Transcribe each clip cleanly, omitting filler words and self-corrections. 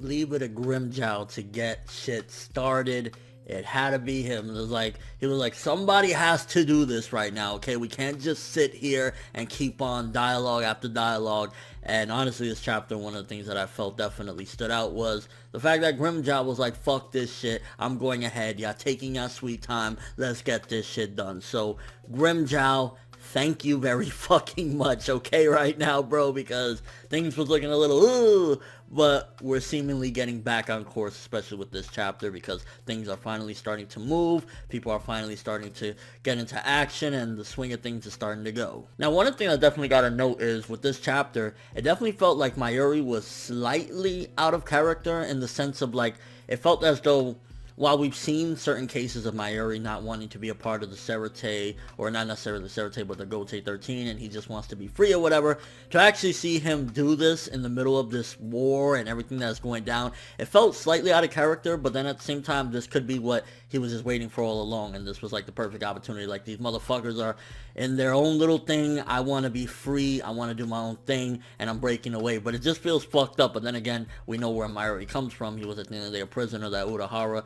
leave it to Grimmjow to get shit started. It had to be him. He was like, somebody has to do this right now, okay? We can't just sit here and keep on dialogue after dialogue. And honestly, this chapter, one of the things that I felt definitely stood out was the fact that Grimmjow was like, fuck this shit, I'm going ahead, y'all taking your sweet time, let's get this shit done. So, Grimmjow, thank you very fucking much, okay, right now, bro, because things was looking a little, but we're seemingly getting back on course, especially with this chapter, because things are finally starting to move, people are finally starting to get into action, and the swing of things is starting to go. Now, one thing I definitely got to note is, with this chapter, it definitely felt like Mayuri was slightly out of character, in the sense of, like, it felt as though, while we've seen certain cases of Mayuri not wanting to be a part of the Serete, or not necessarily the Serete, but the Gote 13, and he just wants to be free or whatever, to actually see him do this in the middle of this war and everything that's going down, it felt slightly out of character, but then at the same time, this could be what he was just waiting for all along, and this was like the perfect opportunity. Like, these motherfuckers are in their own little thing, I want to be free, I want to do my own thing, and I'm breaking away, but it just feels fucked up. But then again, we know where Mayuri comes from. He was at the end of the day a prisoner that Urahara,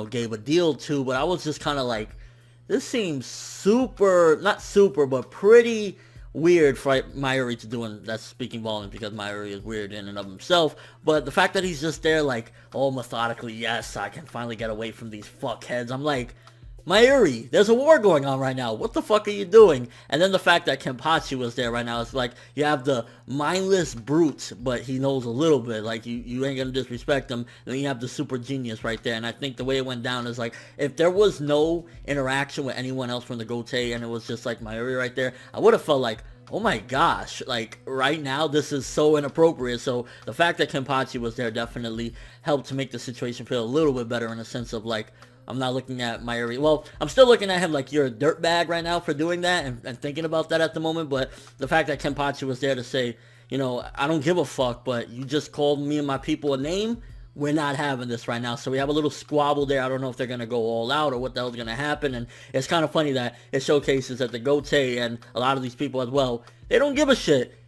gave a deal to, but I was just kind of like, this seems super, not super, but pretty weird for Mayuri to do, and that's speaking volumes because Mayuri is weird in and of himself, but the fact that he's just there like, oh, methodically, yes, I can finally get away from these fuckheads, I'm like, Mayuri, there's a war going on right now. What the fuck are you doing? And then the fact that Kenpachi was there right now, it's like, you have the mindless brutes, but he knows a little bit. Like, you ain't gonna disrespect him. And then you have the super genius right there. And I think the way it went down is like, if there was no interaction with anyone else from the Gote, and it was just like Mayuri right there, I would have felt like, oh my gosh, like, right now, this is so inappropriate. So the fact that Kenpachi was there definitely helped to make the situation feel a little bit better, in a sense of like, I'm not looking at Mayuri. Well, I'm still looking at him like, you're a dirtbag right now for doing that, and thinking about that at the moment. But the fact that Kenpachi was there to say, I don't give a fuck, but you just called me and my people a name, we're not having this right now. So we have a little squabble there. I don't know if they're going to go all out or what the hell's going to happen. And it's kind of funny that it showcases that the Gote and a lot of these people as well, they don't give a shit.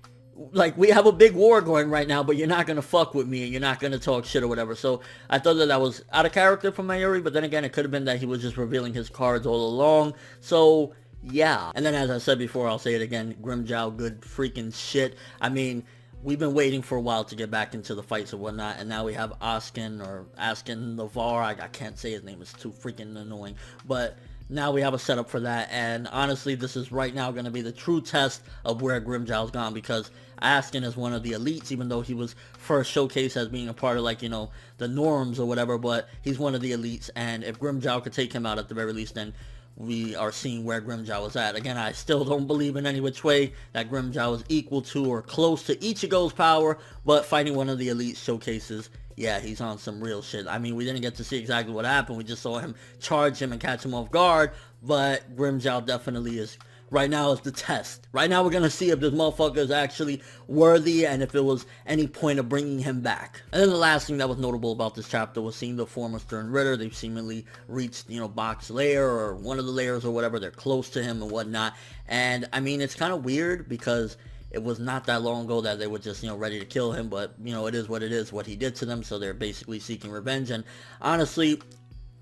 Like, we have a big war going right now, but you're not going to fuck with me, and you're not going to talk shit or whatever. So I thought that was out of character for Mayuri, but then again, it could have been that he was just revealing his cards all along. So, yeah. And then, as I said before, I'll say it again, Grimmjow, good freaking shit. I mean, we've been waiting for a while to get back into the fights and whatnot, and now we have Askin Navar. I can't say his name, it's too freaking annoying. But now we have a setup for that, and honestly, this is right now going to be the true test of where Grimmjow's gone, because Askin is one of the elites, even though he was first showcased as being a part of, like, the norms or whatever, but he's one of the elites, and if Grimmjow could take him out at the very least, then we are seeing where Grimmjow is at. Again, I still don't believe in any which way that Grimmjow is equal to or close to Ichigo's power, but fighting one of the elite showcases, yeah, he's on some real shit. I mean, we didn't get to see exactly what happened. We just saw him charge him and catch him off guard, but Grimmjow definitely is, right now, is the test. Right now, we're going to see if this motherfucker is actually worthy and if it was any point of bringing him back. And then the last thing that was notable about this chapter was seeing the former Stern Ritter. They've seemingly reached, Bach's lair or one of the lairs or whatever. They're close to him and whatnot. And, I mean, it's kind of weird because it was not that long ago that they were just, ready to kill him. But, it is what it is, what he did to them. So they're basically seeking revenge. And honestly,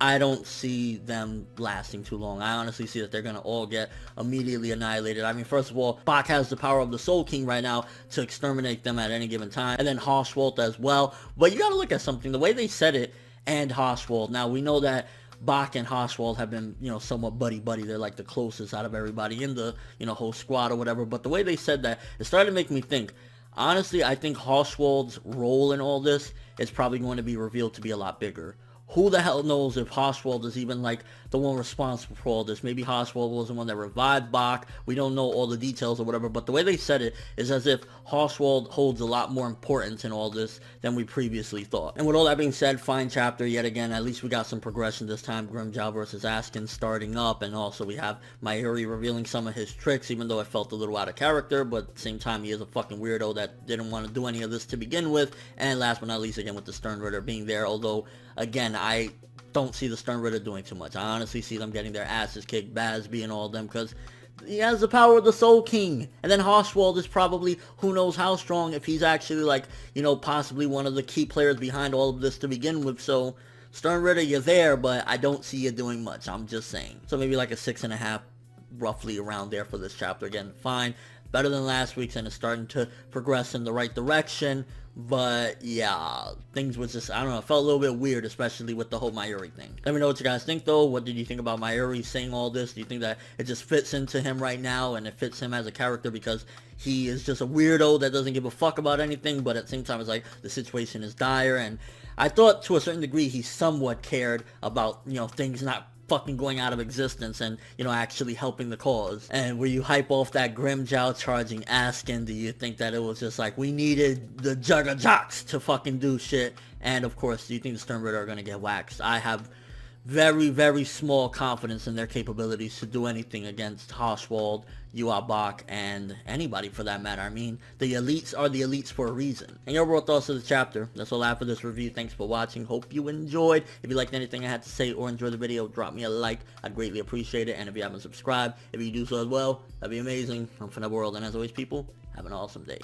I don't see them lasting too long. I honestly see that they're going to all get immediately annihilated. I mean, first of all, Bach has the power of the Soul King right now to exterminate them at any given time. And then Haschwalth as well. But you got to look at something. The way they said it, and Haschwalth. Now, we know that Bach and Haschwalth have been, somewhat buddy-buddy. They're like the closest out of everybody in the, whole squad or whatever. But the way they said that, it started to make me think. Honestly, I think Haschwalth's role in all this is probably going to be revealed to be a lot bigger. Who the hell knows if Haschwalth is even, like, the one responsible for all this. Maybe Haschwalth was the one that revived Bach. We don't know all the details or whatever, but the way they said it is as if Haschwalth holds a lot more importance in all this than we previously thought. And with all that being said, fine chapter yet again. At least we got some progression this time. Grimmjow versus Askin starting up, and also we have Mayuri revealing some of his tricks, even though it felt a little out of character, but at the same time, he is a fucking weirdo that didn't want to do any of this to begin with. And last but not least, again, with the Stern Ritter being there, although, again, I don't see the Stern Ritter doing too much. I honestly see them getting their asses kicked, Basby and all of them, because he has the power of the Soul King. And then Haschwalth is probably who knows how strong if he's actually like, you know, possibly one of the key players behind all of this to begin with. So Stern Ritter, you're there, but I don't see you doing much. I'm just saying. So maybe like a 6.5, roughly around there for this chapter. Again, fine. Better than last week's, and it's starting to progress in the right direction. But yeah, things was just, I don't know, it felt a little bit weird, especially with the whole Mayuri thing. Let me know what you guys think though. What did you think about Mayuri saying all this? Do you think that it just fits into him right now, and it fits him as a character because he is just a weirdo that doesn't give a fuck about anything, but at the same time it's like the situation is dire, and I thought to a certain degree he somewhat cared about, you know, things not fucking going out of existence and, you know, actually helping the cause. And where you hype off that Grimmjow charging Askin, do you think that it was just like we needed the Jugga Jocks to fucking do shit? And of course, do you think the Stern Ritter are gonna get waxed? I have very, very small confidence in their capabilities to do anything against Haschwalth, Bach, and anybody for that matter. I mean, the elites are the elites for a reason. And your overall thoughts of the chapter. That's all I have for this review. Thanks for watching. Hope you enjoyed. If you liked anything I had to say or enjoyed the video, drop me a like. I'd greatly appreciate it. And if you haven't subscribed, if you do so as well, that'd be amazing. I'm ForneverWorld, and as always, people, have an awesome day.